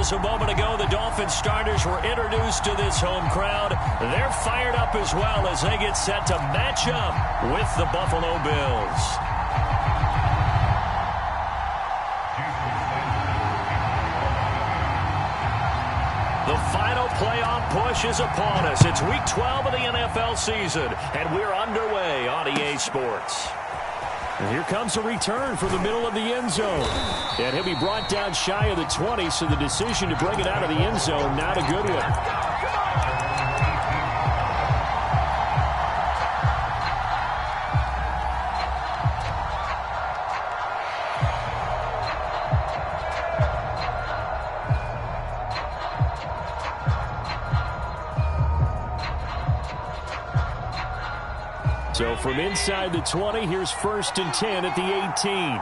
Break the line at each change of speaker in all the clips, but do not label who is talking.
as a moment ago, the Dolphins starters were introduced to this home crowd. They're fired up as well as they get set to match up with the Buffalo Bills. The final playoff push is upon us. It's Week 12 of the NFL season, and we're underway on EA Sports.
And here comes a return from the middle of the end zone. And he'll be brought down shy of the 20, so the decision to bring it out of the end zone, not a good one. So from inside the 20, here's 1st and 10 at the 18.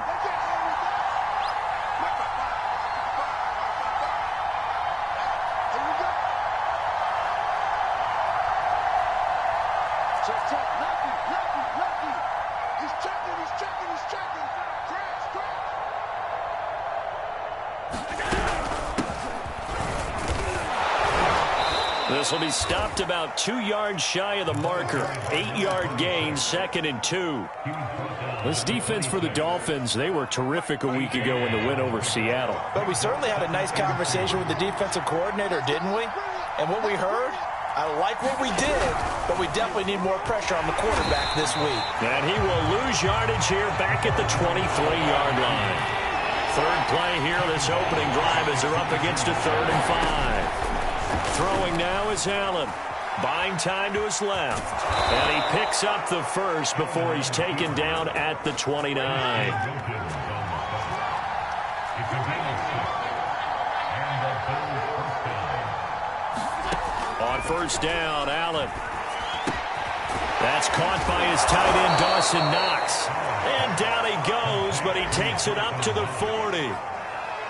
This will be stopped about 2 yards shy of the marker. 8-yard gain, 2nd and 2. This defense for the Dolphins, they were terrific a week ago in the win over Seattle.
But we certainly had a nice conversation with the defensive coordinator, didn't we? And what we heard, I like what we did, but we definitely need more pressure on the quarterback this week.
And he will lose yardage here back at the 23-yard line. Third play here, this opening drive as they're up against a 3rd and 5. Throwing now is Allen. Buying time to his left. And he picks up the first before he's taken down at the 29. On 1st down, Allen. That's caught by his tight end, Dawson Knox. And down he goes, but he takes it up to the 40.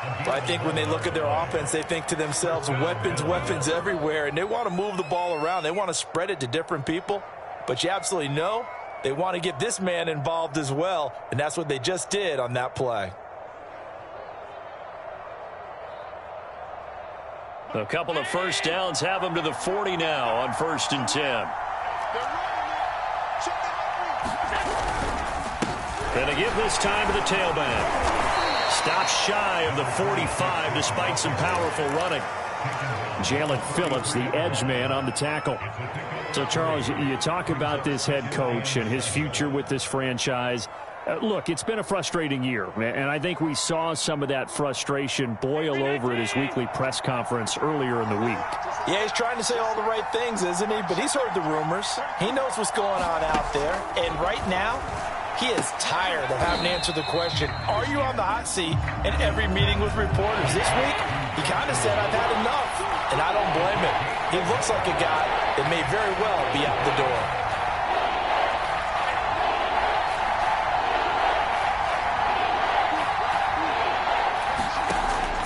I think when they look at their offense, they think to themselves, weapons, weapons everywhere, and they want to move the ball around. They want to spread it to different people, but you absolutely know they want to get this man involved as well, and that's what they just did on that play.
A couple of 1st downs have him to the 40 now on 1st and 10. And they give this time to the tailback. Stops shy of the 45 despite some powerful running.
Jalen Phillips, the edge man on the tackle. So, Charles, you talk about this head coach and his future with this franchise. Look, it's been a frustrating year, and I think we saw some of that frustration boil over at his weekly press conference earlier in the week.
Yeah, he's trying to say all the right things, isn't he? But he's heard the rumors. He knows what's going on out there. And right now, he is tired of having to answer the question, are you on the hot seat in every meeting with reporters? This week, he kind of said, I've had enough. And I don't blame him. He looks like a guy that may very well be out the door.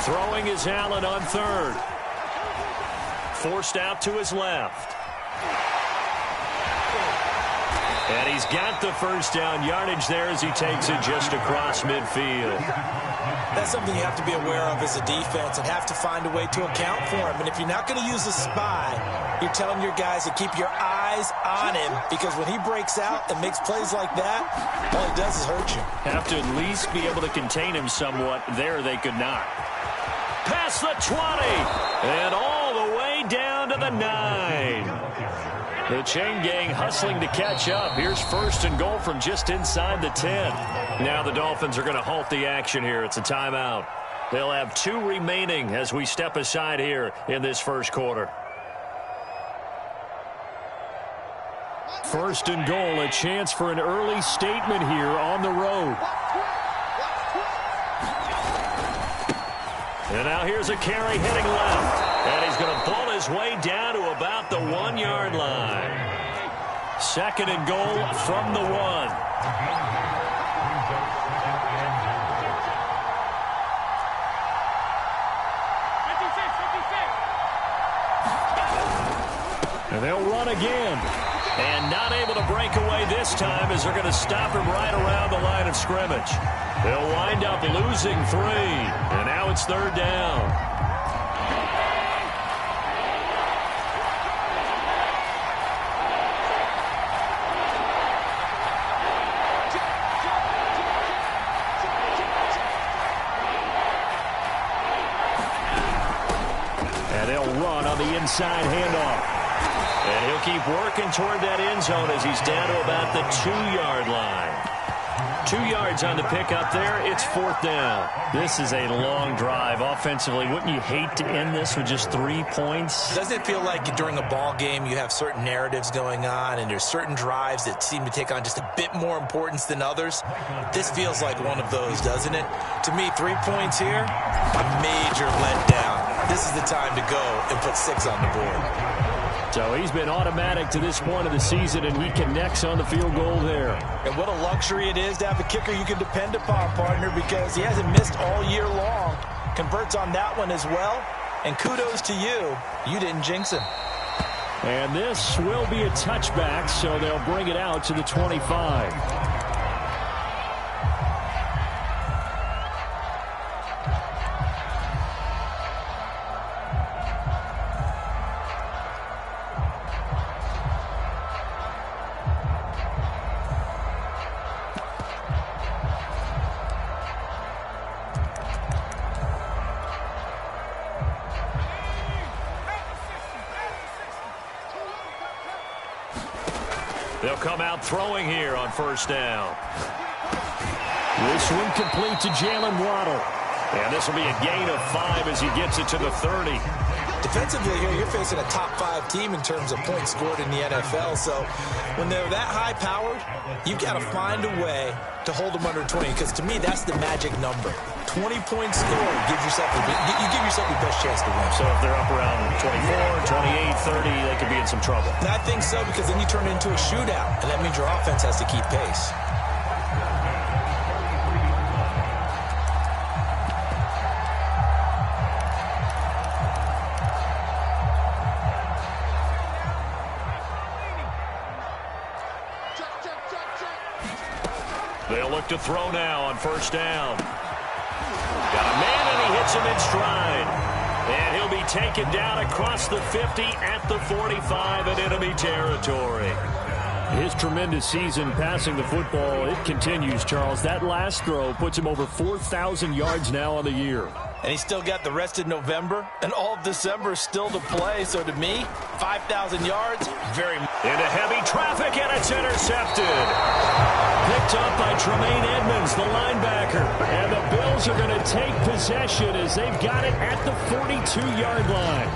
Throwing is Allen on 3rd. Forced out to his left. And he's got the 1st down yardage there as he takes it just across midfield.
That's something you have to be aware of as a defense and have to find a way to account for him. And if you're not going to use a spy, you're telling your guys to keep your eyes on him, because when he breaks out and makes plays like that, all he does is hurt you.
Have to at least be able to contain him somewhat. There they could not. Past the 20 and all the way down to the 9. The chain gang hustling to catch up. Here's 1st and goal from just inside the 10. Now the Dolphins are going to halt the action here. It's a timeout. They'll have 2 remaining as we step aside here in this 1st quarter.
1st and goal, a chance for an early statement here on the road.
And now here's a carry heading left. And he's going to pull his way down to about the 1-yard line. 2nd and goal from the 1.
And they'll run again.
And not able to break away this time as they're going to stop him right around the line of scrimmage. They'll wind up losing 3. And now it's 3rd down.
And they'll run on the inside handoff.
And he'll keep working toward that end zone as he's down to about the 2-yard line. 2 yards on the pickup there. It's 4th down.
This is a long drive offensively. Wouldn't you hate to end this with just 3 points?
Doesn't it feel like during a ball game you have certain narratives going on and there's certain drives that seem to take on just a bit more importance than others? This feels like one of those, doesn't it? To me, 3 points here, a major letdown. This is the time to go and put 6 on the board.
So he's been automatic to this point of the season, and he connects on the field goal there.
And what a luxury it is to have a kicker you can depend upon, partner, because he hasn't missed all year long. Converts on that one as well. And kudos to you. You didn't jinx him.
And this will be a touchback, so they'll bring it out to the 25.
They'll come out throwing here on 1st down.
This one complete to Jalen Waddle.
And this will be a gain of 5 as he gets it to the 30.
Defensively here, you're facing a top-5 team in terms of points scored in the NFL. So when they're that high-powered, you've got to find a way to hold them under 20. Because to me, that's the magic number. 20 points scored, you give yourself your best chance to win.
So if they're up around 24, 28, 30, they could be in some trouble.
And I think so, because then you turn it into a shootout, and that means your offense has to keep pace.
They'll look to throw now on 1st down. Got a man, and he hits him in stride. And he'll be taken down across the 50 at the 45 in enemy territory.
His tremendous season passing the football, it continues, Charles. That last throw puts him over 4,000 yards now on the year.
And he's still got the rest of November and all of December still to play. So to me, 5,000 yards, very much.
Into heavy traffic, and it's intercepted.
Picked up by Tremaine Edmonds, the linebacker. And the Bills are going to take possession as they've got it at the 42-yard line.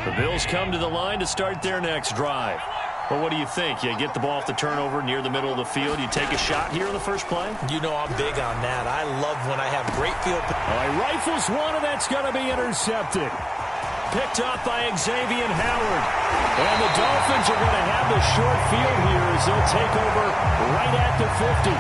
The Bills come to the line to start their next drive. Well, what do you think? You get the ball off the turnover near the middle of the field. You take a shot here in the first play?
You know I'm big on that. I love when I have great field.
He rifles one, and that's going to be intercepted. Picked up by Xavier Howard. And the Dolphins are going to have the short field here as they'll take over right at the 50.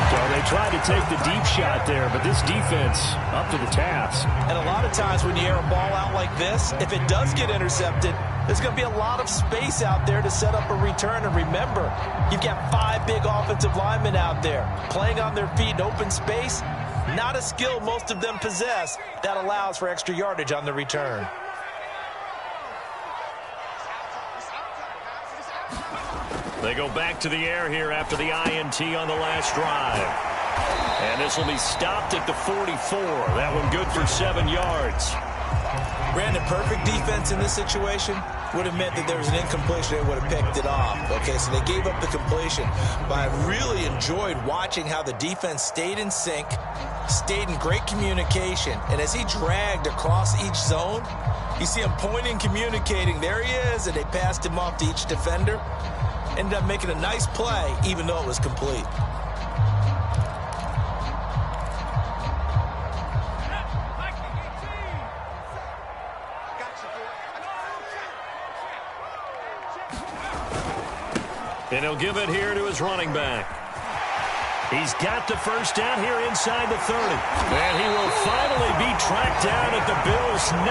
So they tried to take the deep shot there, but this defense up to the task.
And a lot of times when you air a ball out like this, if it does get intercepted, there's going to be a lot of space out there to set up a return. And remember, you've got 5 big offensive linemen out there playing on their feet in open space. Not a skill most of them possess that allows for extra yardage on the return.
They go back to the air here after the INT on the last drive. And this will be stopped at the 44. That one good for 7 yards.
Brandon, perfect defense in this situation would have meant that there was an incompletion. They would have picked it off. Okay, so they gave up the completion. But I really enjoyed watching how the defense stayed in sync, stayed in great communication. And as he dragged across each zone, you see him pointing, communicating. There he is, and they passed him off to each defender. Ended up making a nice play, even though it was complete.
And he'll give it here to his running back. He's got the first down here inside the 30. And he will finally be tracked down at the Bills' first 9.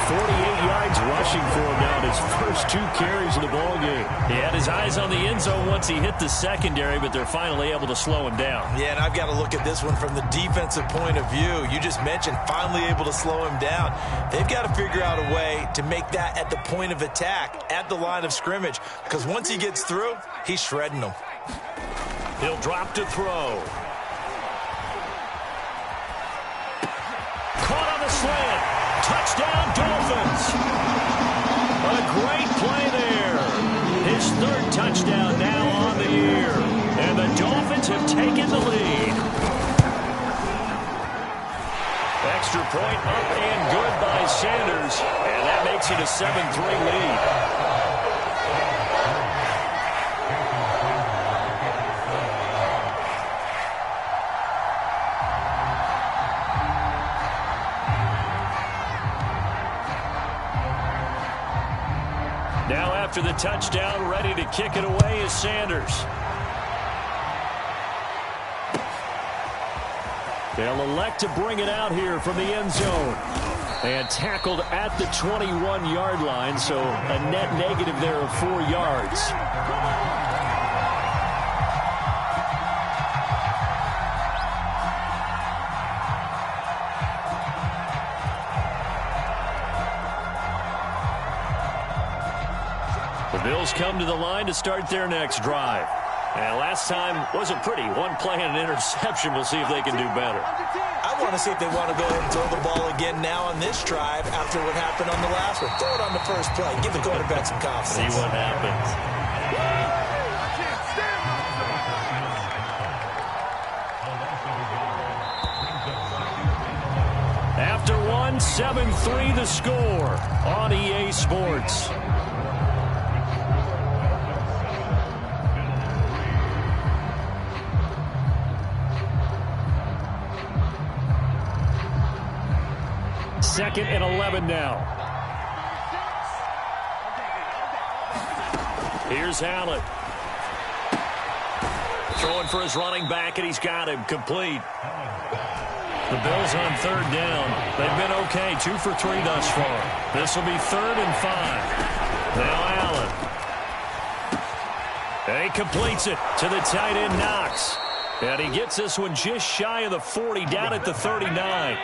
48 yards rushing for him now in his first 2 carries of the ball game.
He had his eyes on the end zone once he hit the secondary, but they're finally able to slow him down.
Yeah, and I've got to look at this one from the defensive point of view. You just mentioned finally able to slow him down. They've got to figure out a way to make that at the point of attack, at the line of scrimmage, because once he gets through, he's shredding them.
He'll drop to throw. Caught on the slant. Touchdown, Dolphins. A great play there. His 3rd touchdown now on the year. And the Dolphins have taken the lead. Extra point up and good by Sanders. And that makes it a 7-3 lead. Now after the touchdown, ready to kick it away is Sanders.
They'll elect to bring it out here from the end zone. And tackled at the 21-yard line, so a net negative there of 4 yards.
The Bills come to the line to start their next drive. And last time wasn't pretty. 1 play and an interception. We'll see if they can do better.
I want to see if they want to go ahead and throw the ball again now on this drive after what happened on the last one. Throw it on the first play. Give the quarterback some confidence.
See what happens.
After 1, 7-3 the score on EA Sports. Second and 11 now.
Here's Allen. Throwing for his running back, and he's got him complete. The Bills on 3rd down. They've been okay, 2 for 3 thus far. This will be 3rd and 5. Now Allen. And he completes it to the tight end, Knox. And he gets this one just shy of the 40, down at the 39.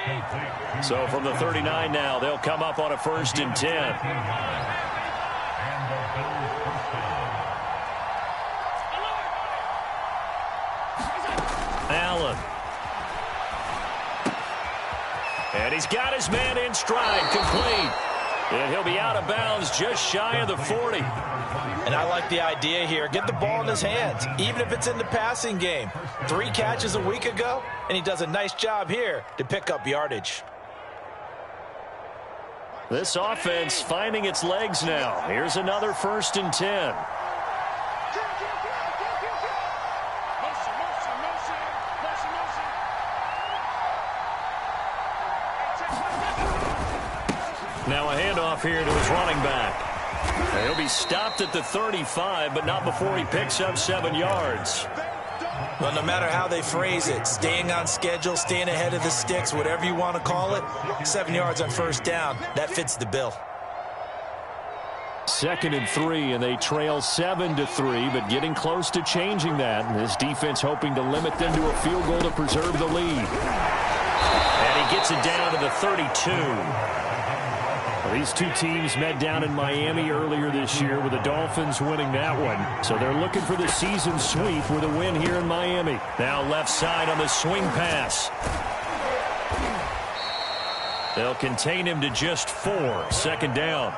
So from the 39 now, they'll come up on a 1st and 10. Allen. And he's got his man in stride, complete. And he'll be out of bounds just shy of the 40.
And I like the idea here. Get the ball in his hands, even if it's in the passing game. 3 catches a week ago, and he does a nice job here to pick up yardage.
This offense finding its legs now. Here's another 1st and 10. Now a handoff here to his running back. He'll be stopped at the 35, but not before he picks up 7 yards.
Well, no matter how they phrase it, staying on schedule, staying ahead of the sticks, whatever you want to call it, 7 yards on 1st down, that fits the bill.
2nd and 3, and they trail 7-3, but getting close to changing that. And this defense hoping to limit them to a field goal to preserve the lead.
And he gets it down to the 32.
Well, these 2 teams met down in Miami earlier this year with the Dolphins winning that one. So they're looking for the season sweep with a win here in Miami.
Now left side on the swing pass. They'll contain him to just 4. 2nd down.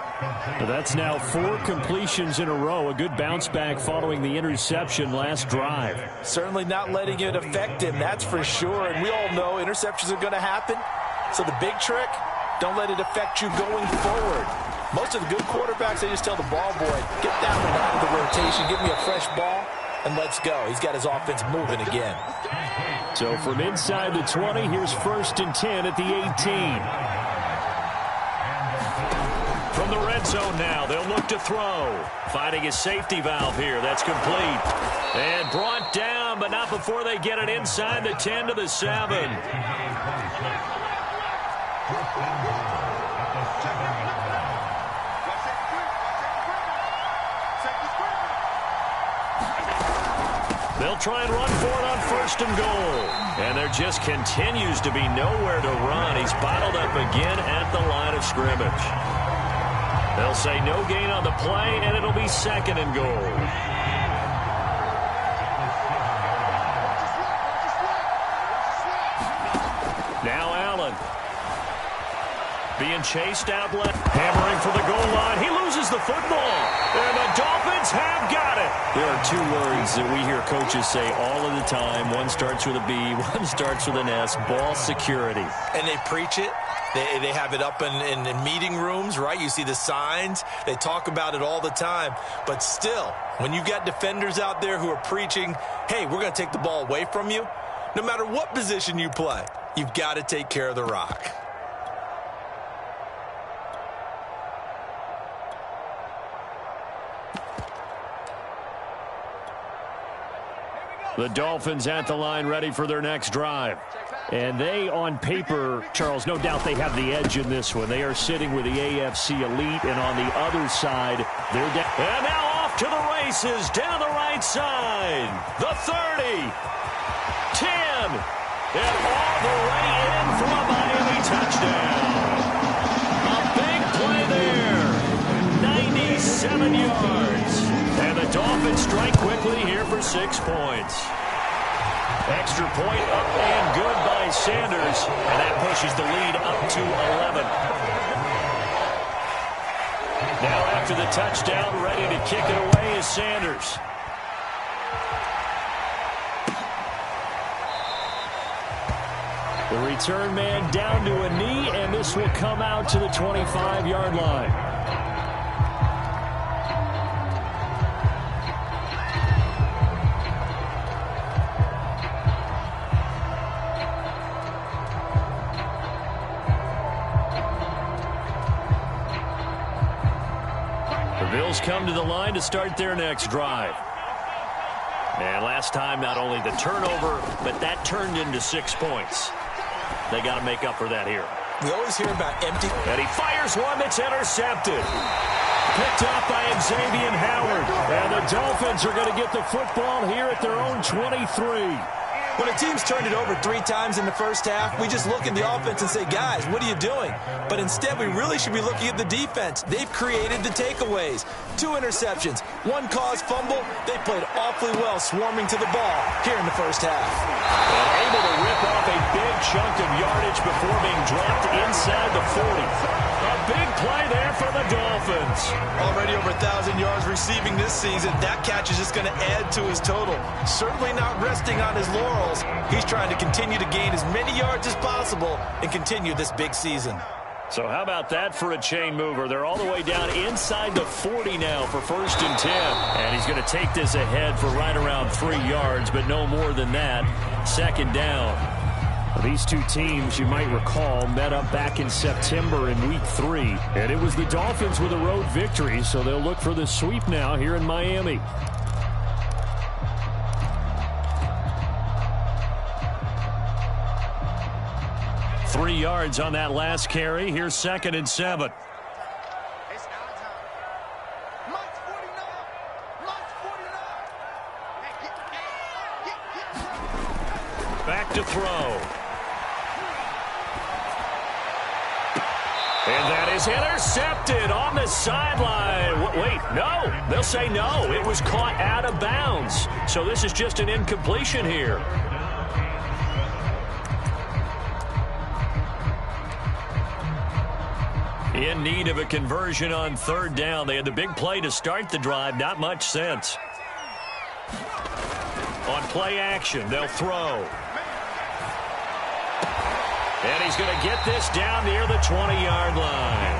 But that's now 4 completions in a row. A good bounce back following the interception last drive.
Certainly not letting it affect him, that's for sure. And we all know interceptions are going to happen. So the big trick, don't let it affect you going forward. Most of the good quarterbacks, they just tell the ball boy, get that one out of the rotation, give me a fresh ball, and let's go. He's got his offense moving again.
So from inside the 20, here's 1st and 10 at the 18.
From the red zone now, they'll look to throw. Finding his safety valve here. That's complete. And brought down, but not before they get it inside the 10 to the 7. They'll try and run for it on 1st and goal. And there just continues to be nowhere to run. He's bottled up again at the line of scrimmage. They'll say no gain on the play, and it'll be 2nd and goal. Now Allen. Being chased out left. Hammering for the goal line. He loses the football. And the Dolphins have got it. There are 2 words that we hear coaches say all of the time. One starts with a B, one starts with an S. Ball security.
And they preach it. They have it up in meeting rooms, right? You see the signs. They talk about it all the time. But still, when you've got defenders out there who are preaching, hey, we're going to take the ball away from you, no matter what position you play, you've got to take care of the rock.
The Dolphins at the line, ready for their next drive.
And they, on paper, Charles, no doubt they have the edge in this one. They are sitting with the AFC elite, and on the other side, they're down.
And now off to the races, down the right side. The 30, 10, and all the way in for a Miami touchdown. A big play there, 97 yards. And the Dolphins strike quickly here for 6 points. Extra point up and good by Sanders. And that pushes the lead up to 11. Now after the touchdown, ready to kick it away is Sanders.
The return man down to a knee, and this will come out to the 25-yard line.
Bills come to the line to start their next drive. And last time, not only the turnover, but that turned into 6 points. They got to make up for that here.
We always hear about empty.
And he fires one that's intercepted. Picked up by Xavier Howard.
And the Dolphins are going to get the football here at their own 23.
When a team's turned it over 3 times in the first half, we just look at the offense and say, guys, what are you doing? But instead, we really should be looking at the defense. They've created the takeaways. 2 interceptions, 1 caused fumble. They played awfully well swarming to the ball here in the first half.
And able to rip off a big chunk of yardage before being dropped inside the 40. A big play there for the Dolphins.
Already over 1,000 yards receiving this season. That catch is just going to add to his total. Certainly not resting on his laurels. He's trying to continue to gain as many yards as possible and continue this big season.
So how about that for a chain mover? They're all the way down inside the 40 now for 1st and 10. And he's going to take this ahead for right around 3 yards, but no more than that. 2nd down.
These 2 teams, you might recall, met up back in September in Week 3. And it was the Dolphins with a road victory, so they'll look for the sweep now here in Miami.
Three yards on that last carry. Here's 2nd and 7. Back to throw. And that is intercepted on the sideline. Wait, no. They'll say no. It was caught out of bounds. So this is just an incompletion here. In need of a conversion on 3rd down. They had the big play to start the drive. Not much sense. On play action, they'll throw. And he's going to get this down near the 20-yard line.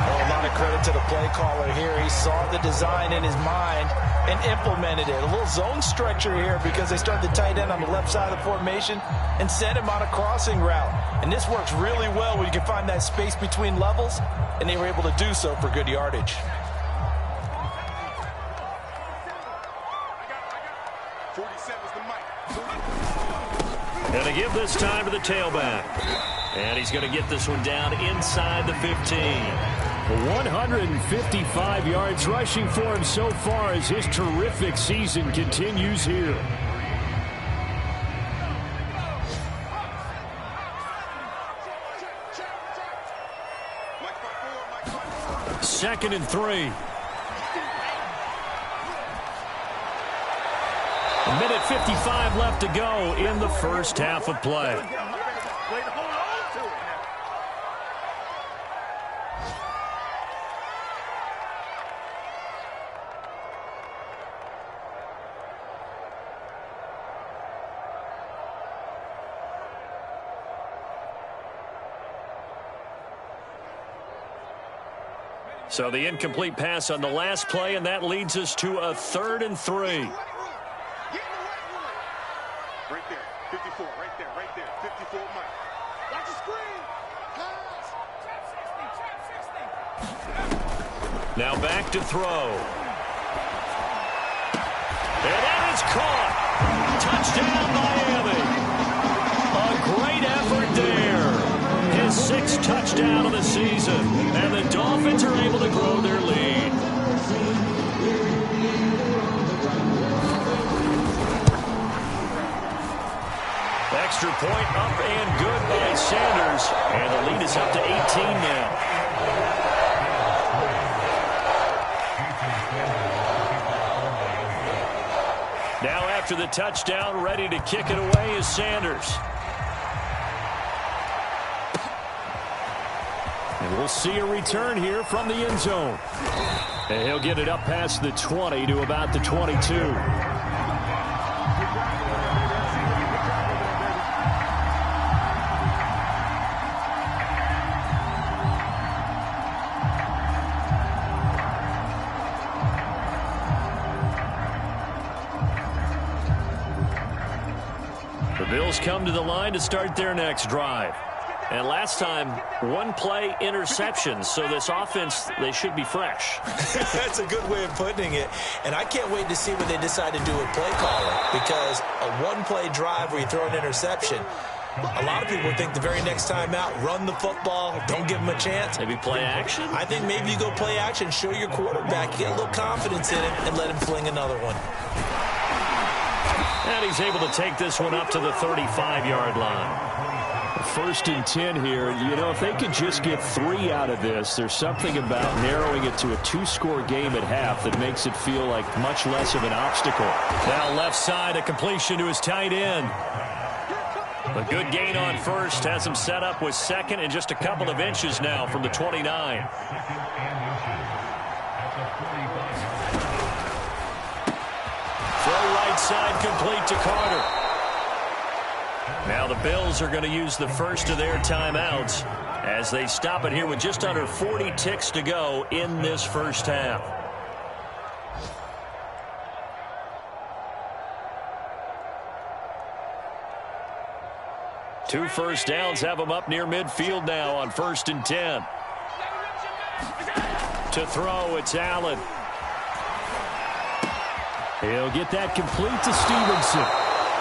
Well, a lot of credit to the play caller here. He saw the design in his mind and implemented it. A little zone stretcher here because they started the tight end on the left side of the formation and sent him on a crossing route. And this works really well when you can find that space between levels, and they were able to do so for good yardage.
And to give this time to the tailback. And he's going to get this one down inside the 15.
155 yards rushing for him so far as his terrific season continues here. Second and 3. A minute 55 left to go in the first half of play. So the incomplete pass on the last play, and that leads us to a 3rd and 3.
Right there, 54, right there, 54, Mike. Watch the screen. Pass. Trap 60.
Now back to throw. And that is caught. Touchdown, Miami. A great effort there. His 6th touchdown of the season. And the Dolphins are able to grow their lead. Extra point up and good by Sanders. And the lead is up to 18 now. Now after the touchdown, ready to kick it away is Sanders. And we'll see a return here from the end zone. And he'll get it up past the 20 to about the 22. The Bills come to the line to start their next drive. And last time, 1 play interception. So this offense, they should be fresh.
That's a good way of putting it. And I can't wait to see what they decide to do with play calling. Because a 1-play drive where you throw an interception, a lot of people think the very next time out, run the football, don't give them a chance.
Maybe play action?
I think maybe you go play action, show your quarterback, get a little confidence in him, and let him fling another one.
And he's able to take this one up to the 35-yard line.
1st and 10 here. You know, if they could just get 3 out of this, there's something about narrowing it to a 2-score game at half that makes it feel like much less of an obstacle.
Now left side, a completion to his tight end. A good gain on first has him set up with second and just a couple of inches now from the 29. Throw right side complete to Carter. Now the Bills are going to use the first of their timeouts as they stop it here with just under 40 ticks to go in this first half. Two first downs have them up near midfield now on 1st and 10. To throw, it's Allen.
He'll get that complete to Stevenson.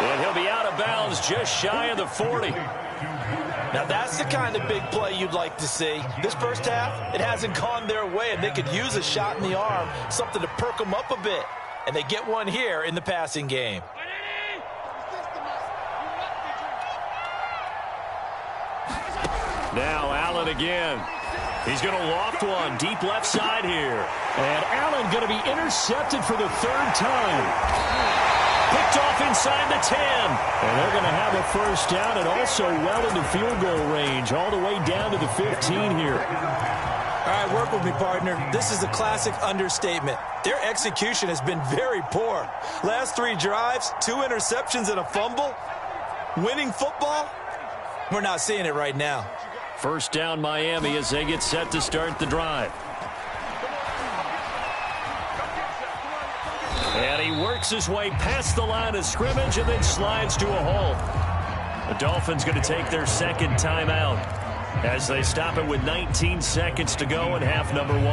And he'll be out of bounds just shy of the 40.
Now that's the kind of big play you'd like to see. This first half, it hasn't gone their way, and they could use a shot in the arm, something to perk them up a bit. And they get one here in the passing game.
Now Allen again. He's going to loft one deep left side here.
And Allen going to be intercepted for the 3rd time.
Picked off inside the 10.
And they're going to have a first down and also well into field goal range all the way down to the 15 here.
All right, work with me, partner. This is a classic understatement. Their execution has been very poor. Last 3 drives, 2 interceptions and a fumble. Winning football? We're not seeing it right now.
First down Miami as they get set to start the drive. And he works his way past the line of scrimmage and then slides to a hole. The Dolphins going to take their 2nd timeout as they stop it with 19 seconds to go in half number 1.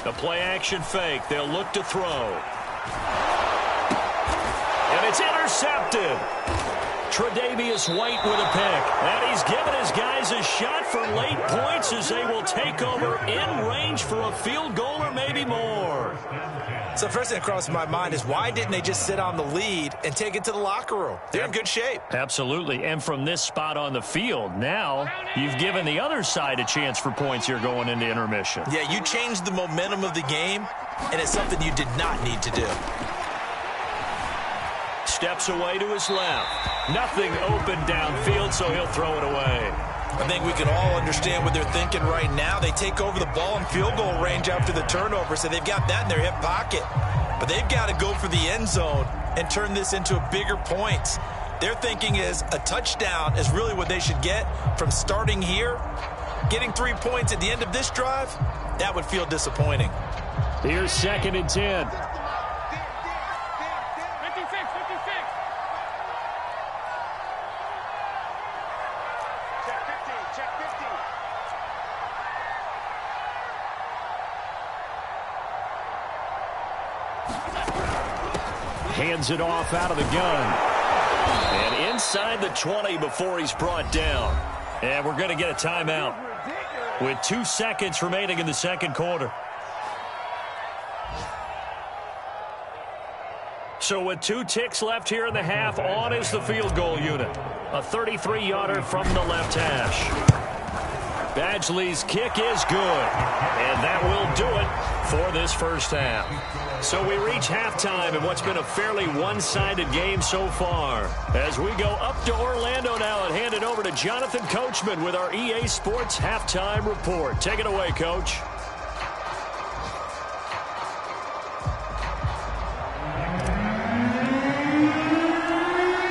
A play-action fake. They'll look to throw. And it's intercepted. Tre'Davious White with a pick. And he's given his guys a shot for late points as they will take over in range for a field goal or maybe more.
So the first thing that crosses my mind is why didn't they just sit on the lead and take it to the locker room? They're in good shape.
Absolutely. And from this spot on the field, now you've given the other side a chance for points here going into intermission.
Yeah, you changed the momentum of the game, and it's something you did not need to do.
Steps away to his left. Nothing open downfield, so he'll throw it away.
I think we can all understand what they're thinking right now. They take over the ball in field goal range after the turnover, so they've got that in their hip pocket. But they've got to go for the end zone and turn this into a bigger points. Their thinking is a touchdown is really what they should get from starting here. Getting 3 points at the end of this drive, that would feel disappointing.
Here's 2nd and 10. Hands it off out of the gun.
And inside the 20 before he's brought down. And we're going to get a timeout with 2 seconds remaining in the second quarter. So with 2 ticks left here in the half, on is the field goal unit. A 33-yarder from the left hash. Badgley's kick is good. And that will do it for this first half. So we reach halftime in what's been a fairly one-sided game so far. As we go up to Orlando now and hand it over to Jonathan Coachman with our EA Sports Halftime Report. Take it away, Coach.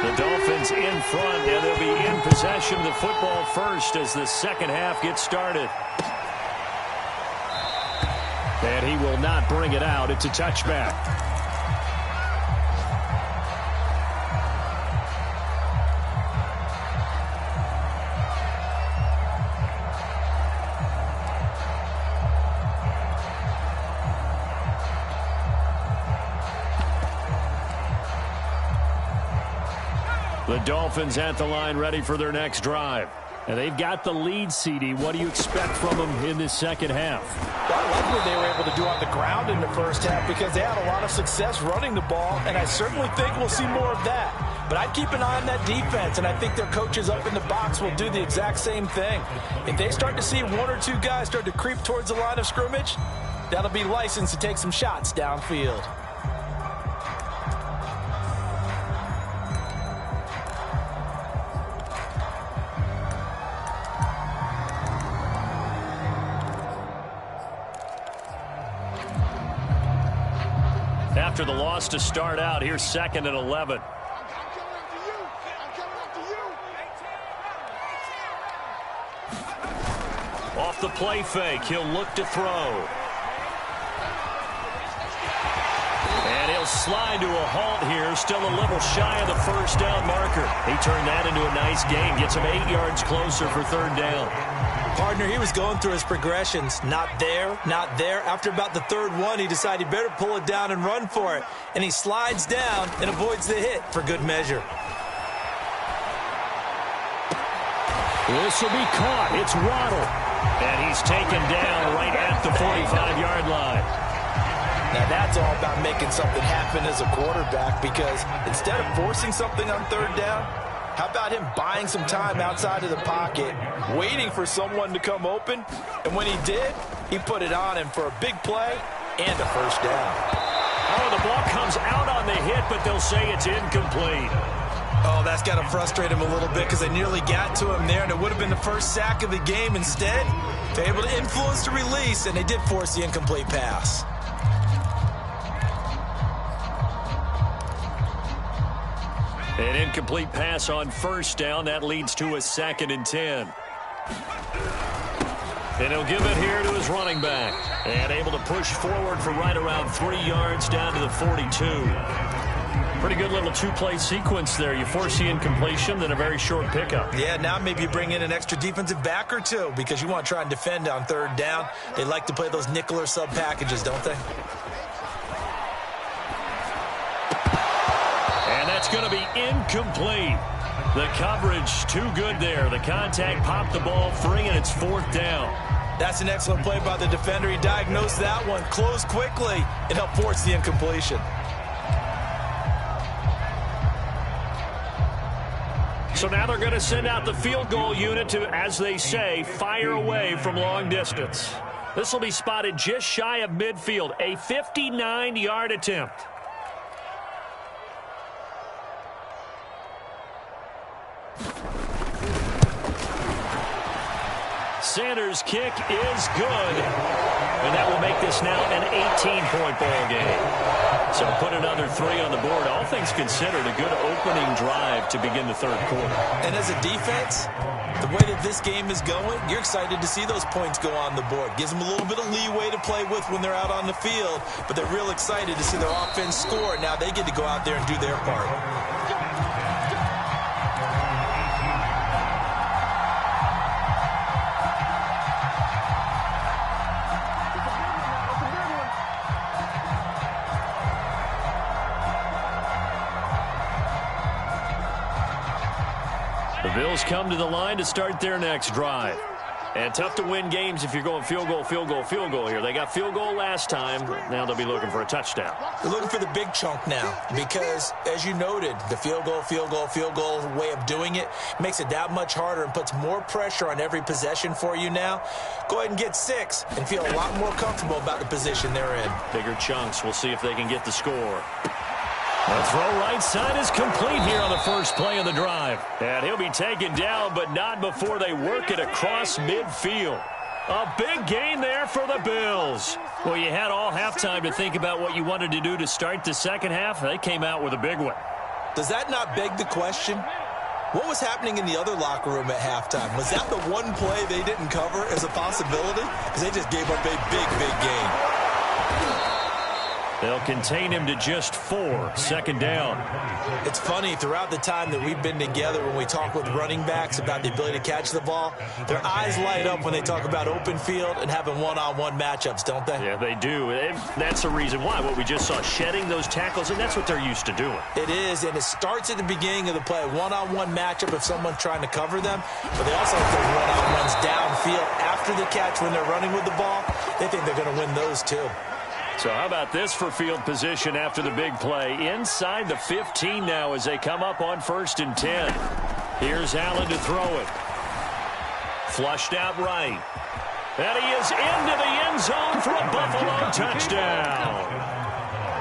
The Dolphins in front, and they'll be in possession of the football first as the second half gets started.
And he will not bring it out. It's a touchback. The Dolphins at the line ready for their next drive. And they've got the lead, CD. What do you expect from them in this second half?
I like what they were able to do on the ground in the first half because they had a lot of success running the ball, and I certainly think we'll see more of that. But I'd keep an eye on that defense, and I think their coaches up in the box will do the exact same thing. If they start to see 1 or 2 guys start to creep towards the line of scrimmage, that'll be licensed to take some shots downfield.
After the loss to start out, here's 2nd and 11. Off the play fake, he'll look to throw. And he'll slide to a halt here, still a little shy of the first down marker. He turned that into a nice gain, gets him 8 yards closer for 3rd down.
Partner, he was going through his progressions. Not there, not there. After about the 3rd one, he decided he better pull it down and run for it. And he slides down and avoids the hit for good measure.
This will be caught. It's Waddle.
And he's taken down right at the 45-yard line.
Now that's all about making something happen as a quarterback, because instead of forcing something on 3rd down, how about him buying some time outside of the pocket, waiting for someone to come open, and when he did, he put it on him for a big play and a first down.
Oh, the ball comes out on the hit, but they'll say it's incomplete.
Oh, that's got to frustrate him a little bit because they nearly got to him there, and it would have been the first sack of the game. Instead, they're able to influence the release, and they did force the incomplete pass.
An incomplete pass on first down. That leads to a 2nd and 10. And he'll give it here to his running back. And able to push forward for right around 3 yards down to the 42.
Pretty good little two-play sequence there. You force the incompletion, then a very short pickup.
Yeah, now maybe you bring in an extra defensive back or two because you want to try and defend on third down. They like to play those nickel or sub packages, don't they?
And that's going to be incomplete. The coverage too good there. The contact popped the ball free, and it's fourth down.
That's an excellent play by the defender. He diagnosed that one, closed quickly, and helped force the incompletion.
So now they're going to send out the field goal unit to, as they say, fire away from long distance. This will be spotted just shy of midfield, a 59-yard attempt. Sanders' kick is good, and that will make this now an 18-point ball game. So put another 3 on the board. All things considered, a good opening drive to begin the third quarter.
And as a defense, the way that this game is going, you're excited to see those points go on the board. Gives them a little bit of leeway to play with when they're out on the field, but they're real excited to see their offense score. Now they get to go out there and do their part.
The Bills come to the line to start their next drive. And tough to win games if you're going field goal, field goal, field goal here. They got field goal last time. Now they'll be looking for a touchdown.
They're looking for the big chunk now because, as you noted, the field goal, field goal, field goal way of doing it makes it that much harder and puts more pressure on every possession for you now. Go ahead and get 6 and feel a lot more comfortable about the position they're in.
Bigger chunks. We'll see if they can get the score. The throw right side is complete here on the first play of the drive. And he'll be taken down, but not before they work it across midfield. A big gain there for the Bills. Well, you had all halftime to think about what you wanted to do to start the second half. They came out with a big one.
Does that not beg the question? What was happening in the other locker room at halftime? Was that the one play they didn't cover as a possibility? Because they just gave up a big, big gain.
They'll contain him to just 4. Second down.
It's funny, throughout the time that we've been together, when we talk with running backs about the ability to catch the ball, their eyes light up when they talk about open field and having one-on-one matchups, don't they?
Yeah, they do. And that's the reason why. What we just saw, shedding those tackles, and that's what they're used to doing.
It is, and it starts at the beginning of the play. One-on-one matchup if someone's trying to cover them, but they also have those one-on-ones downfield after the catch when they're running with the ball. They think they're going to win those too.
So how about this for field position after the big play? Inside the 15 now as they come up on 1st and 10. Here's Allen to throw it. Flushed out right. And he is into the end zone for a Buffalo touchdown.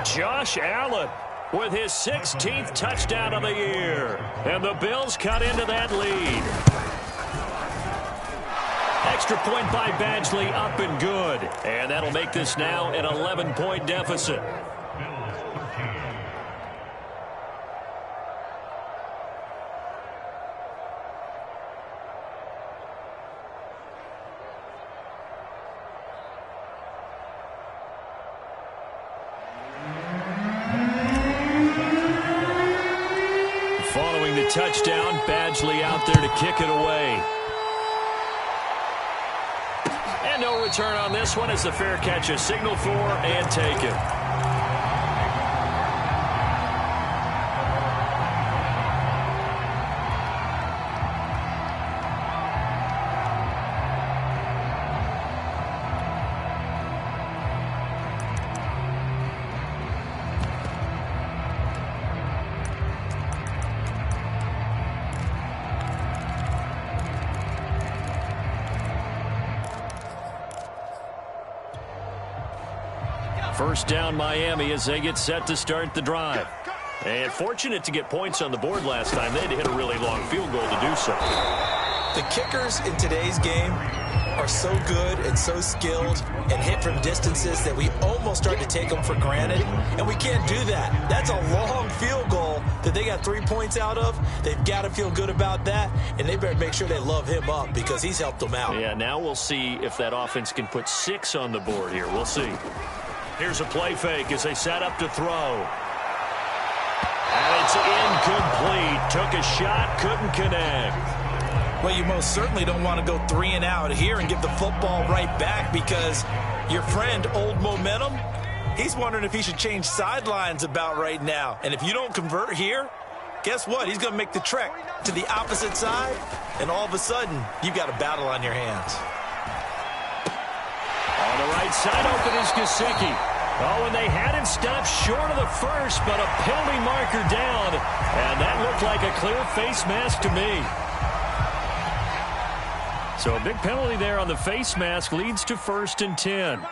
Josh Allen with his 16th touchdown of the year. And the Bills cut into that lead. Extra point by Badgley, up and good. And that'll make this now an 11-point deficit. Following the touchdown, Badgley out there to kick it away. And no return on this one as the fair catch is signaled for and taken. First down Miami as they get set to start the drive. And fortunate to get points on the board last time. They had to hit a really long field goal to do so.
The kickers in today's game are so good and so skilled and hit from distances that we almost start to take them for granted. And we can't do that. That's a long field goal that they got 3 points out of. They've got to feel good about that. And they better make sure they love him up because he's helped them out.
Yeah, now we'll see if that offense can put 6 on the board here. We'll see. Here's a play fake as they set up to throw.
is incomplete. Took a shot, couldn't connect.
Well, you most certainly don't want to go 3 and out here and give the football right back, because your friend, Old Momentum, he's wondering if he should change sidelines about right now. And if you don't convert here, guess what? He's going to make the trek to the opposite side, and all of a sudden, you've got a battle on your hands.
On the right side open is Gesicki. Oh, and they had him stopped short of the first, but a penalty marker down, and that looked like a clear face mask to me. So a big penalty there on the face mask leads to 1st and 10.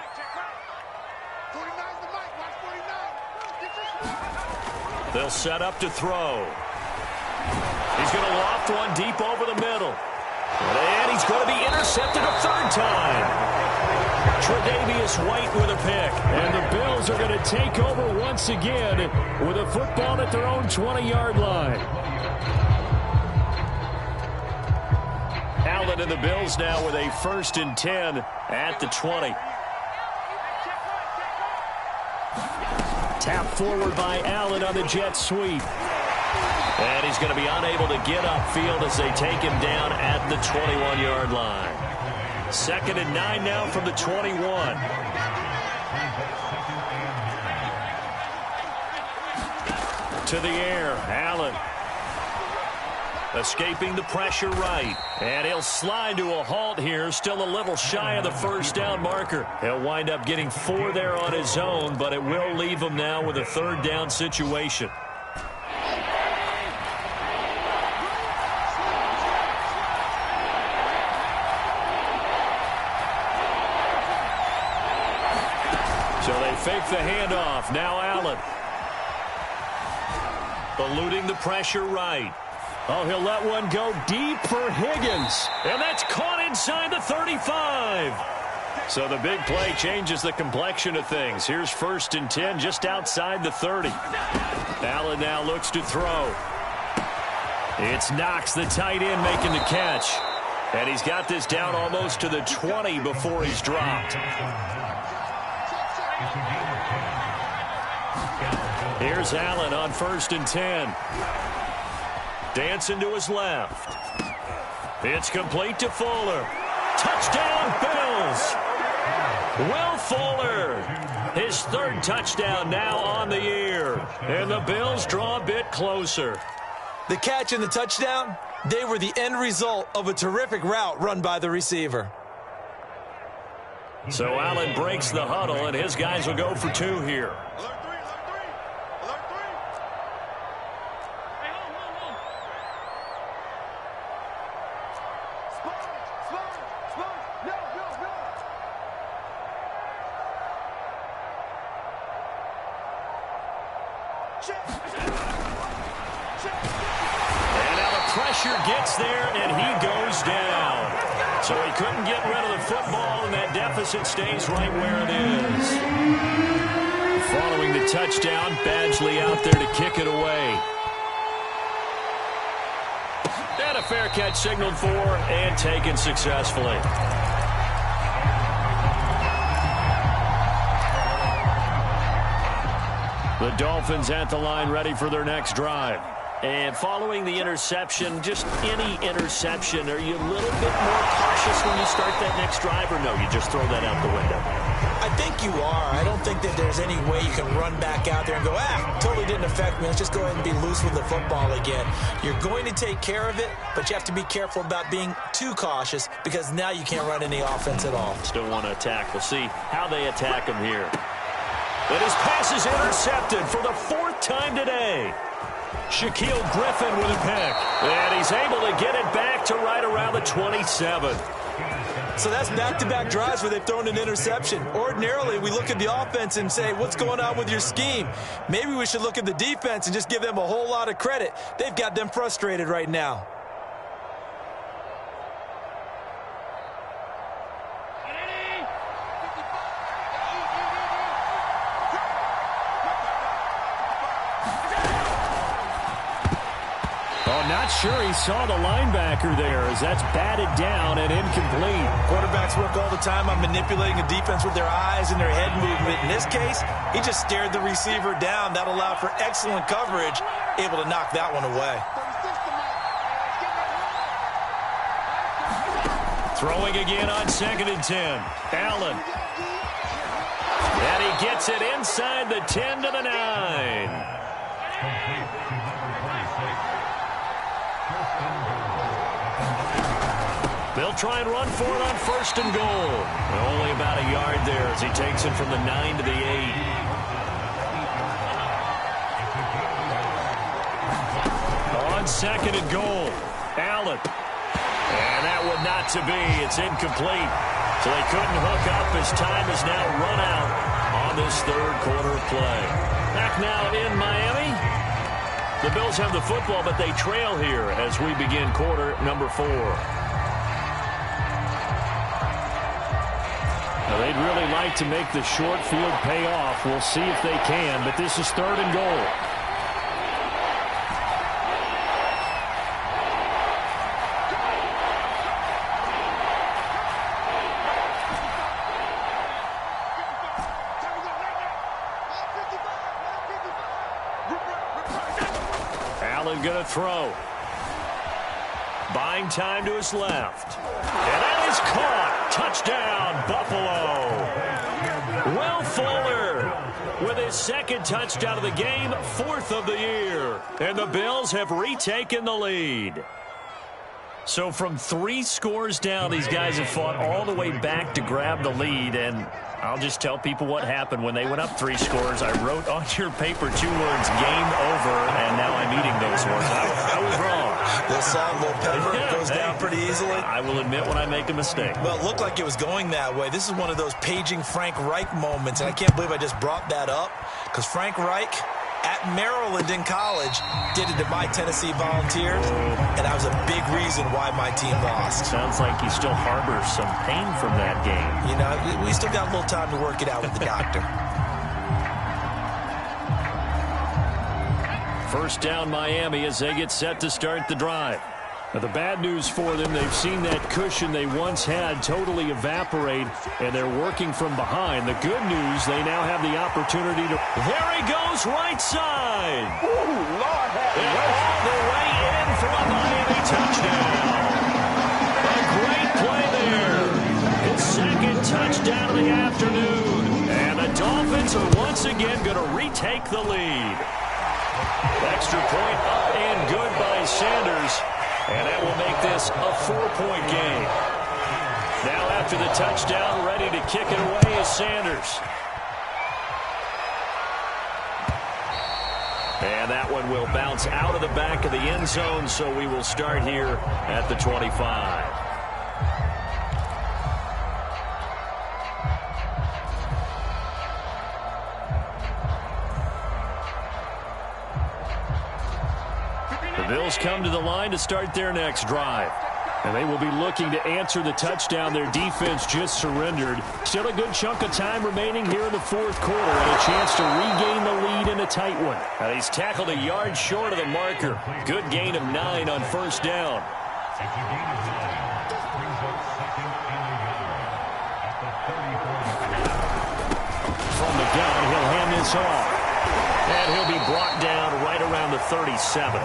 They'll set up to throw. He's going to loft one deep over the middle. And he's going to be intercepted a 3rd time. Tre'Davious White with a pick. And the Bills are going to take over once again with a football at their own 20-yard line. Allen and the Bills now with a 1st and 10 at the 20. Tap forward by Allen on the jet sweep. And he's going to be unable to get upfield as they take him down at the 21-yard line. 2nd and 9 now from the 21. To the air, Allen. Escaping the pressure right. And he'll slide to a halt here. Still a little shy of the 1st down marker. He'll wind up getting 4 there on his own, but it will leave him now with a 3rd down situation. So they fake the handoff. Now Allen. Eluding the pressure right. Oh, he'll let one go deep for Higgins. And that's caught inside the 35. So the big play changes the complexion of things. Here's 1st and 10 just outside the 30. Allen now looks to throw. It's Knox, the tight end, making the catch. And he's got this down almost to the 20 before he's dropped. Here's Allen on 1st and 10. Dancing to his left. It's complete to Fuller. Touchdown, Bills. Will Fuller. His 3rd touchdown now on the year. And the Bills draw a bit closer.
The catch and the touchdown, they were the end result of a terrific route run by the receiver.
So Allen breaks the huddle, and his guys will go for 2 here. And now the pressure gets there, and he goes down. So he couldn't get rid of the football, and that deficit stays right where it is. Following the touchdown, Badgley out there to kick it away. And a fair catch signaled for and taken successfully. The Dolphins at the line, ready for their next drive. And following the interception, just any interception, are you a little bit more cautious when you start that next drive, or no, you just throw that out the window?
I think you are. I don't think that there's any way you can run back out there and go, totally didn't affect me. Let's just go ahead and be loose with the football again. You're going to take care of it, but you have to be careful about being too cautious, because now you can't run any offense at all.
Still want to attack. We'll see how they attack him here. But his pass is intercepted for the 4th time today. Shaquille Griffin with a pick. And he's able to get it back to right around the 27.
So that's back-to-back drives where they've thrown an interception. Ordinarily, we look at the offense and say, what's going on with your scheme? Maybe we should look at the defense and just give them a whole lot of credit. They've got them frustrated right now.
Not sure he saw the linebacker there as that's batted down and incomplete.
Quarterbacks work all the time on manipulating a defense with their eyes and their head movement. In this case, he just stared the receiver down. That allowed for excellent coverage, able to knock that one away.
Throwing again on 2nd and 10. Allen. And he gets it inside the 10 to the 9. They'll try and run for it on 1st and goal. Only about a yard there as he takes it from the 9 to the 8. On 2nd and goal, Allen. And that would not to be. It's incomplete. So they couldn't hook up as time is now run out on this 3rd quarter play. Back now in Miami. The Bills have the football, but they trail here as we begin quarter number 4.
Now, they'd really like to make the short field pay off. We'll see if they can, but this is 3rd and goal.
Going to throw. Buying time to his left. And that is caught. Touchdown, Buffalo. Will Fuller with his 2nd touchdown of the game, 4th of the year. And the Bills have retaken the lead. So from 3 scores down, these guys have fought all the way back to grab the lead. And I'll just tell people what happened when they went up 3 scores. I wrote on your paper 2 words, game over, and now I'm eating those words. I was wrong.
Little salt, little pepper, goes down pretty easily.
I will admit when I make a mistake.
Well, it looked like it was going that way. This is one of those paging Frank Reich moments, and I can't believe I just brought that up, because Frank Reich at Maryland in college did it to my Tennessee Volunteers, and that was a big reason why my team lost.
Sounds like he still harbors some pain from that game.
You know, we still got a little time to work it out with the doctor.
First down Miami as they get set to start the drive.
Now, the bad news for them, they've seen that cushion they once had totally evaporate, and they're working from behind. The good news, they now have the opportunity to...
There he goes, right side.
Ooh, Lord have mercy.
All the way in for a Miami touchdown. A great play there. His 2nd touchdown of the afternoon. And the Dolphins are once again going to retake the lead. Extra point up and good by Sanders. And that will make this a 4-point game. Now after the touchdown, ready to kick it away is Sanders. And that one will bounce out of the back of the end zone, so we will start here at the 25. The Bills come to the line to start their next drive.
And they will be looking to answer the touchdown their defense just surrendered. Still a good chunk of time remaining here in the 4th quarter and a chance to regain the lead in a tight one.
Now he's tackled a yard short of the marker. Good gain of 9 on 1st down.
From the gun, he'll hand this off.
And he'll be brought down right around the 37.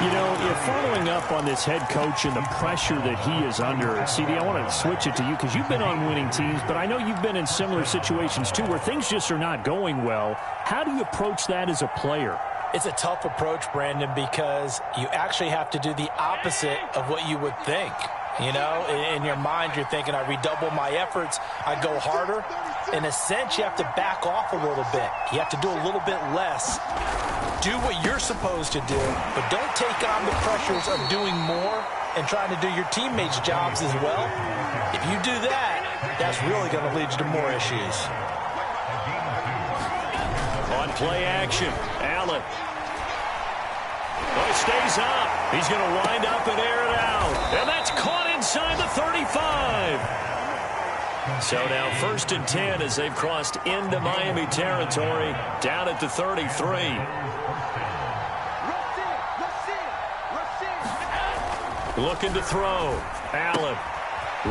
You know, if following up on this head coach and the pressure that he is under, CD, I want to switch it to you because you've been on winning teams, but I know you've been in similar situations too where things just are not going well. How do you approach that as a player?
It's a tough approach, Brandon, because you actually have to do the opposite of what you would think. You know, in your mind, you're thinking, I redouble my efforts, I go harder. In a sense, you have to back off a little bit. You have to do a little bit less. Do what you're supposed to do, but don't take on the pressures of doing more and trying to do your teammates' jobs as well. If you do that, that's really going to lead you to more issues.
On play action, Allen. He stays up. He's going to wind up and air it out. And that's caught inside the 35. So now 1st and 10 as they've crossed into Miami territory, down at the 33. Looking to throw. Allen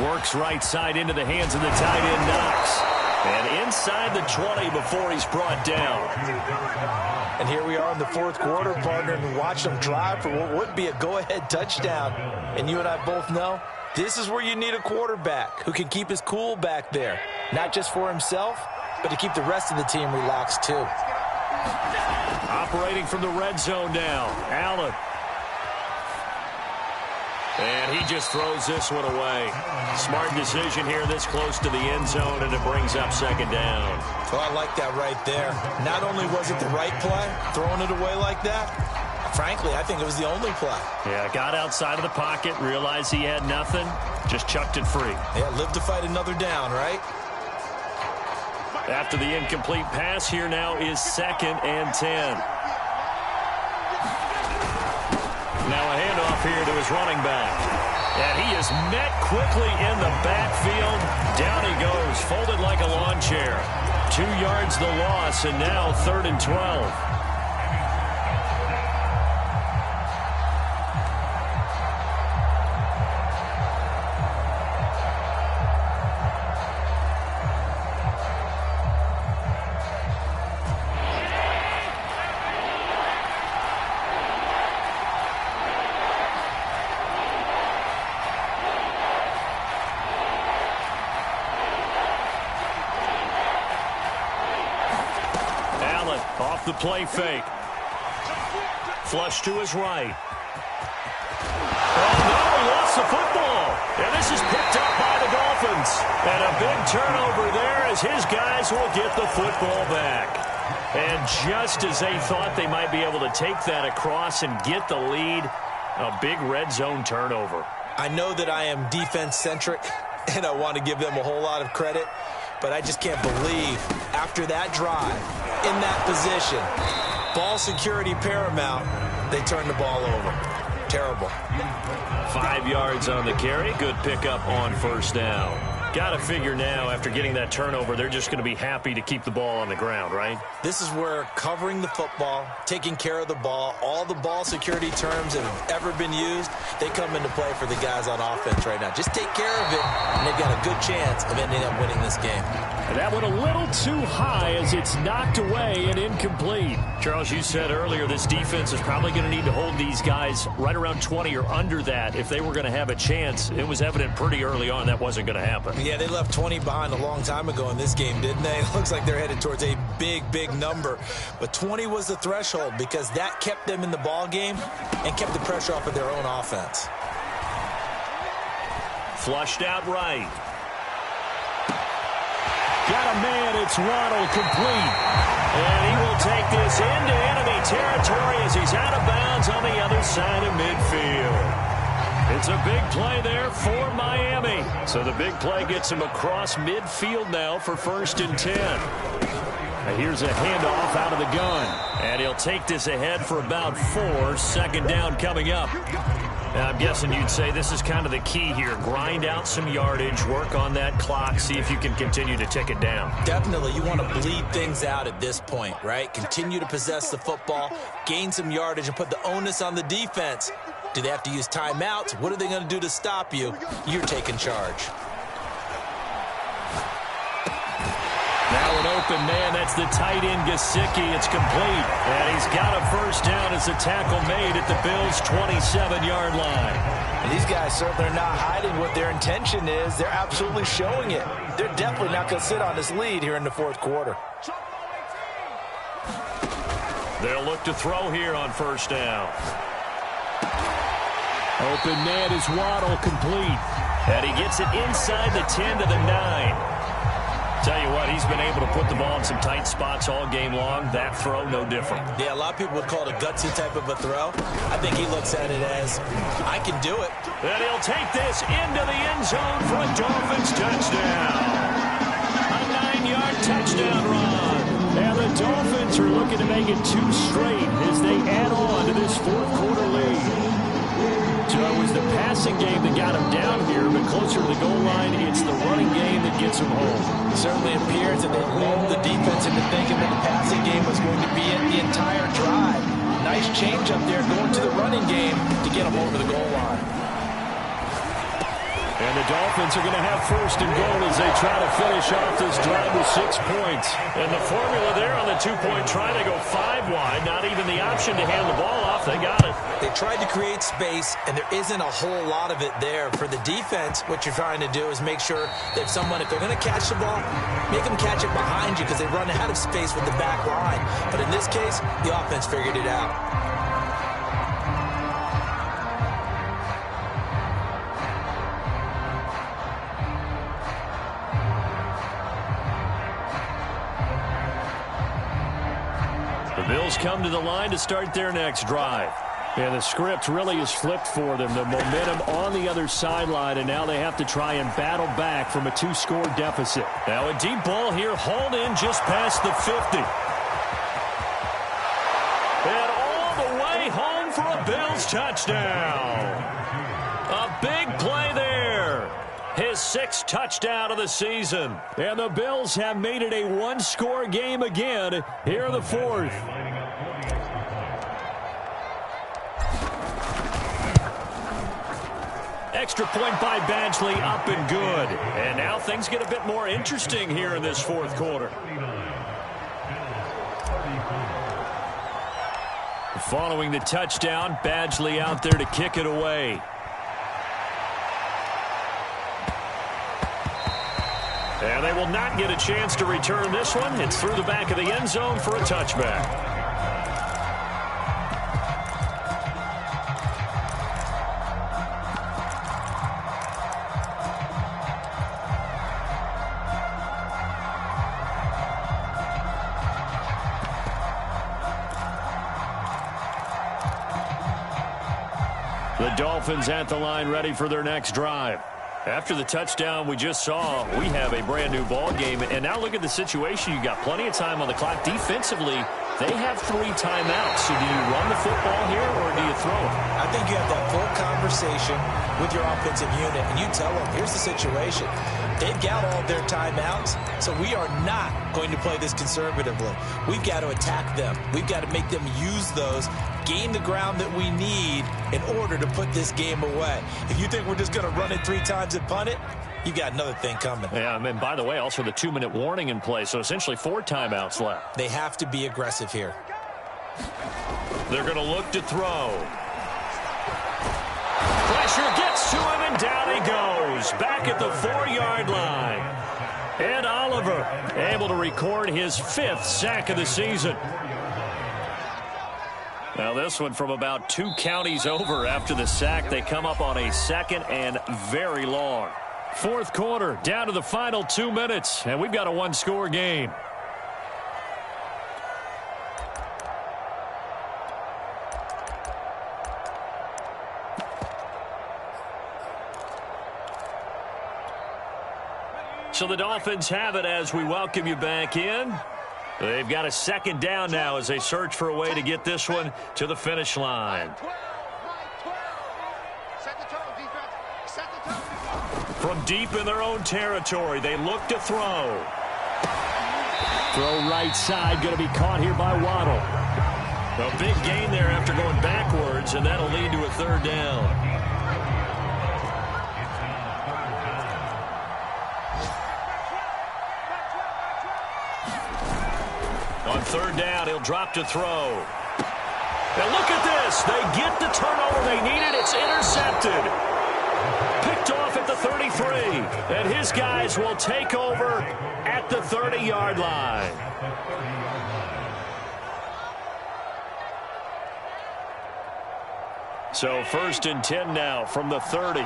works right side into the hands of the tight end Knox. And inside the 20 before he's brought down.
And here we are in the fourth quarter, partner, and watch them drive for what would be a go-ahead touchdown. And you and I both know this is where you need a quarterback who can keep his cool back there. Not just for himself, but to keep the rest of the team relaxed too.
Operating from the red zone now. Allen. And he just throws this one away. Smart decision here this close to the end zone, and it brings up second down.
Well, I like that right there. Not only was it the right play, throwing it away like that, frankly, I think it was the only play.
Yeah, got outside of the pocket, realized he had nothing, just chucked it free.
Yeah, live to fight another down, right?
After the incomplete pass, here now is 2nd and 10. Now a handoff here to his running back. And he is met quickly in the backfield. Down he goes, folded like a lawn chair. 2 yards the loss, and now 3rd and 12. Off the play fake. Flush to his right. Oh, no, he lost the football. And this is picked up by the Dolphins. And a big turnover there as his guys will get the football back. And just as they thought they might be able to take that across and get the lead, a big red zone turnover.
I know that I am defense-centric, and I want to give them a whole lot of credit, but I just can't believe after that drive, in that position, ball security paramount, they turn the ball over. Terrible.
5 yards on the carry. Good pickup on first down. Got to figure now, after getting that turnover, they're just going to be happy to keep the ball on the ground, right?
This is where covering the football, taking care of the ball, all the ball security terms that have ever been used, they come into play for the guys on offense right now. Just take care of it, and they've got a good chance of ending up winning this game.
And that one a little too high as it's knocked away and incomplete.
Charles, you said earlier this defense is probably going to need to hold these guys right around 20 or under that if they were going to have a chance. It was evident pretty early on that wasn't going to happen.
Yeah, they left 20 behind a long time ago in this game, didn't they? It looks like they're headed towards a big, big number. But 20 was the threshold because that kept them in the ball game and kept the pressure off of their own offense.
Flushed out right.
Got a man, it's Waddle, complete.
And he will take this into enemy territory as he's out of bounds on the other side of midfield. It's a big play there for Miami. So the big play gets him across midfield now for 1st and 10. And here's a handoff out of the gun. And he'll take this ahead for about 4. 2nd down coming up. Now, I'm guessing you'd say this is kind of the key here. Grind out some yardage, work on that clock, see if you can continue to tick it down.
Definitely. You want to bleed things out at this point, right? Continue to possess the football, gain some yardage, and put the onus on the defense. Do they have to use timeouts? What are they going to do to stop you? You're taking charge.
Now an open man, that's the tight end Gesicki. It's complete. And he's got a 1st down as the tackle made at the Bills' 27-yard line.
And these guys certainly are not hiding what their intention is. They're absolutely showing it. They're definitely not going to sit on this lead here in the 4th quarter.
They'll look to throw here on 1st down.
Open man is Waddle, complete.
And he gets it inside the 10 to the 9. Tell you what, he's been able to put the ball in some tight spots all game long. That throw, no different.
Yeah, a lot of people would call it a gutsy type of a throw. I think he looks at it as, I can do it.
And he'll take this into the end zone for a Dolphins touchdown. A 9-yard touchdown run.
And the Dolphins are looking to make it 2 straight as they add on to this 4th quarter lead. So it was the passing game that got him down here, but closer to the goal line, it's the running game that gets him home.
It certainly appears that they lulled the defense into thinking that the passing game was going to be it the entire drive. Nice change up there going to the running game to get him over the goal line.
Dolphins are going to have first and goal as they try to finish off this drive with 6 points.
And the formula there on the two-point try, they go 5 wide. Not even the option to hand the ball off. They got it.
They tried to create space, and there isn't a whole lot of it there. For the defense, what you're trying to do is make sure that if they're going to catch the ball, make them catch it behind you because they run out of space with the back line. But in this case, the offense figured it out.
The Bills come to the line to start their next drive.
Yeah, the script really is flipped for them. The momentum on the other sideline, and now they have to try and battle back from a 2-score deficit.
Now a deep ball here, hauled in just past the 50. And all the way home for a Bills touchdown. A big play there. His 6th touchdown of the season.
And the Bills have made it a 1-score game again here in the 4th.
Extra point by Badgley, up and good. And now things get a bit more interesting here in this 4th quarter. Following the touchdown, Badgley out there to kick it away. And they will not get a chance to return this one. It's through the back of the end zone for a touchback. The Dolphins at the line ready for their next drive. After the touchdown we just saw, we have a brand new ball game. And now look at the situation. You got plenty of time on the clock. Defensively, they have 3 timeouts. So do you run the football here or do you throw it?
I think you have that full conversation with your offensive unit, and you tell them, here's the situation. They've got all their timeouts, so we are not going to play this conservatively. We've got to attack them. We've got to make them use those, gain the ground that we need in order to put this game away. If you think we're just going to run it 3 times and punt it, you got another thing coming.
Yeah, and by the way, also the 2-minute warning in play, so essentially 4 timeouts left.
They have to be aggressive here.
They're going to look to throw. Pressure gets to him, and down he goes. Back at the 4-yard line. And Oliver able to record his 5th sack of the season. Now this one from about 2 counties over after the sack. They come up on a 2nd and very long. 4th quarter, down to the final 2 minutes, and we've got a 1-score game. So the Dolphins have it as we welcome you back in. They've got a 2nd down now as they search for a way to get this one to the finish line. From deep in their own territory, they look to throw.
Throw right side, going to be caught here by Waddle.
A big gain there after going backwards, and that'll lead to a 3rd down. On 3rd down, he'll drop to throw. Now look at this. They get the turnover they needed. It's intercepted. Picked off at the 33. And his guys will take over at the 30-yard line. So 1st and 10 now from the 30.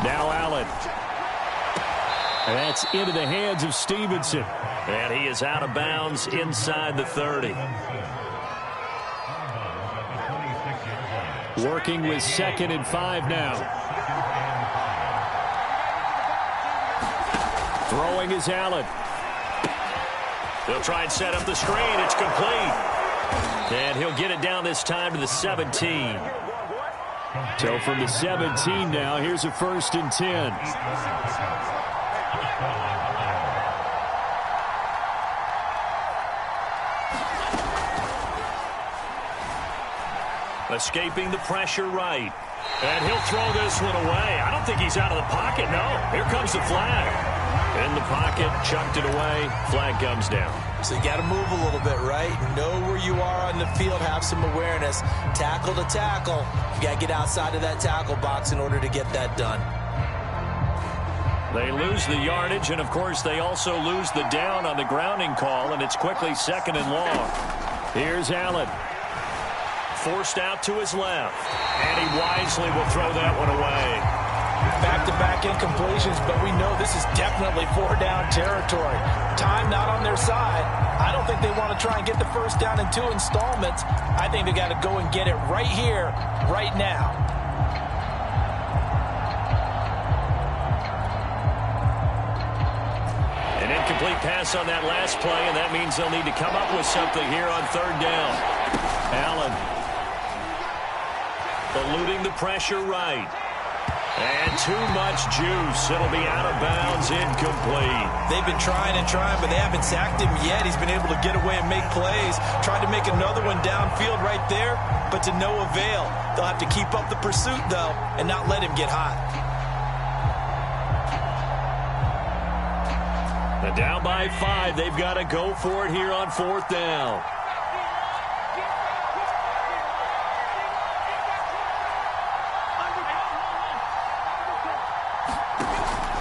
Now Allen. And that's into the hands of Stevenson. And he is out of bounds inside the 30.
Working with 2nd and 5 now. Throwing is Allen.
They'll try and set up the screen. It's complete. And he'll get it down this time to the 17.
So from the 17 now, here's a 1st and 10.
Escaping the pressure right. And he'll throw this one away. I don't think he's out of the pocket, no. Here comes the flag. In the pocket, chucked it away. Flag comes down.
So you got to move a little bit, right? Know where you are on the field, have some awareness. Tackle to tackle. You got to get outside of that tackle box in order to get that done.
They lose the yardage, and, of course, they also lose the down on the grounding call, and it's quickly 2nd and long. Here's Allen. Forced out to his left, and he wisely will throw that one away.
Back-to-back incompletions, but we know this is definitely 4-down territory. Time not on their side. I don't think they want to try and get the first down in 2 installments. I think they got to go and get it right here, right now.
An incomplete pass on that last play, and that means they'll need to come up with something here on 3rd down. Allen eluding the pressure right. And too much juice. It'll be out of bounds, incomplete.
They've been trying and trying, but they haven't sacked him yet. He's been able to get away and make plays. Tried to make another one downfield right there, but to no avail. They'll have to keep up the pursuit, though, and not let him get hot.
And down by 5. They've got to go for it here on 4th down.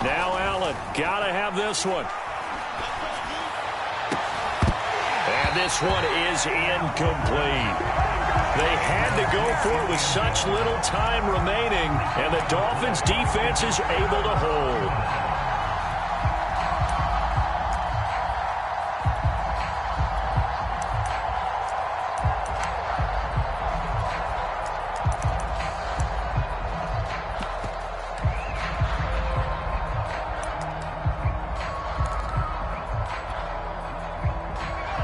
Now Allen, got to have this one. And this one is incomplete. They had to go for it with such little time remaining, and the Dolphins' defense is able to hold.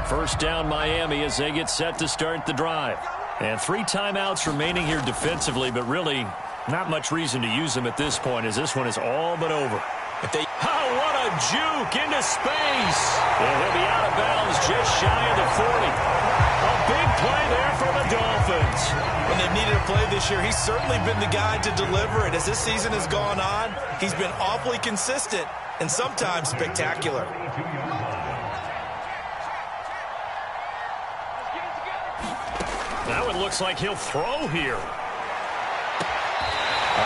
First down Miami as they get set to start the drive. And 3 timeouts remaining here defensively, but really not much reason to use them at this point as this one is all but over. Oh, what a juke into space. And he'll be out of bounds just shy of the 40. A big play there for the Dolphins.
When they've needed a play this year, he's certainly been the guy to deliver it. As this season has gone on, he's been awfully consistent and sometimes spectacular.
That one looks like he'll throw here.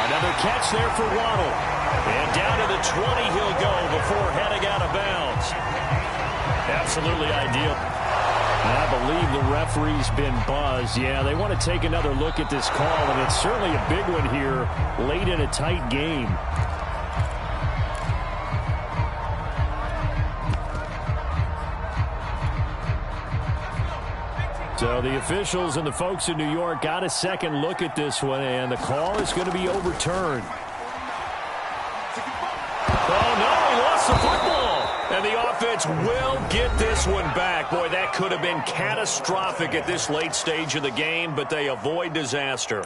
Another catch there for Waddle. And down to the 20 he'll go before heading out of bounds. Absolutely ideal. I believe the referee's been buzzed. Yeah, they want to take another look at this call, and it's certainly a big one here late in a tight game. So the officials and the folks in New York got a second look at this one, and the call is going to be overturned. Oh, no, he lost the football. And the offense will get this one back. Boy, that could have been catastrophic at this late stage of the game, but they avoid disaster.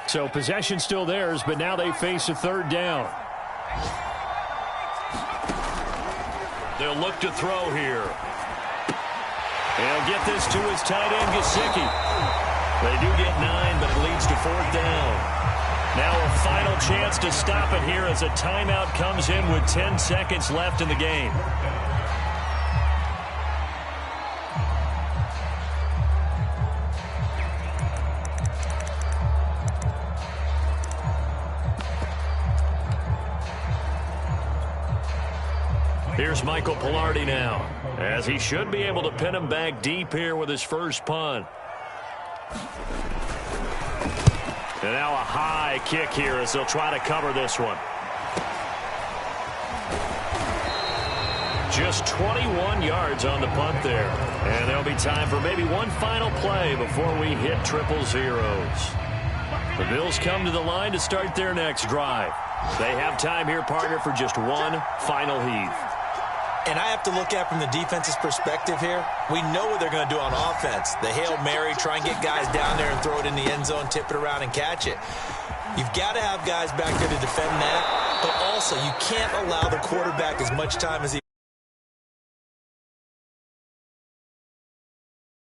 So possession still theirs, but now they face a 3rd down. They'll look to throw here. They'll get this to his tight end, Gesicki. They do get 9, but it leads to 4th down. Now a final chance to stop it here as a timeout comes in with 10 seconds left in the game. Here's Michael Pilardi now, as he should be able to pin him back deep here with his first punt. And now a high kick here as they'll try to cover this one. Just 21 yards on the punt there. And there'll be time for maybe one final play before we hit triple zeros. The Bills come to the line to start their next drive. They have time here, partner, for just one final heave.
And I have to look at from the defense's perspective here. We know what they're going to do on offense. The Hail Mary, try and get guys down there and throw it in the end zone, tip it around and catch it. You've got to have guys back there to defend that, but also you can't allow the quarterback as much time as he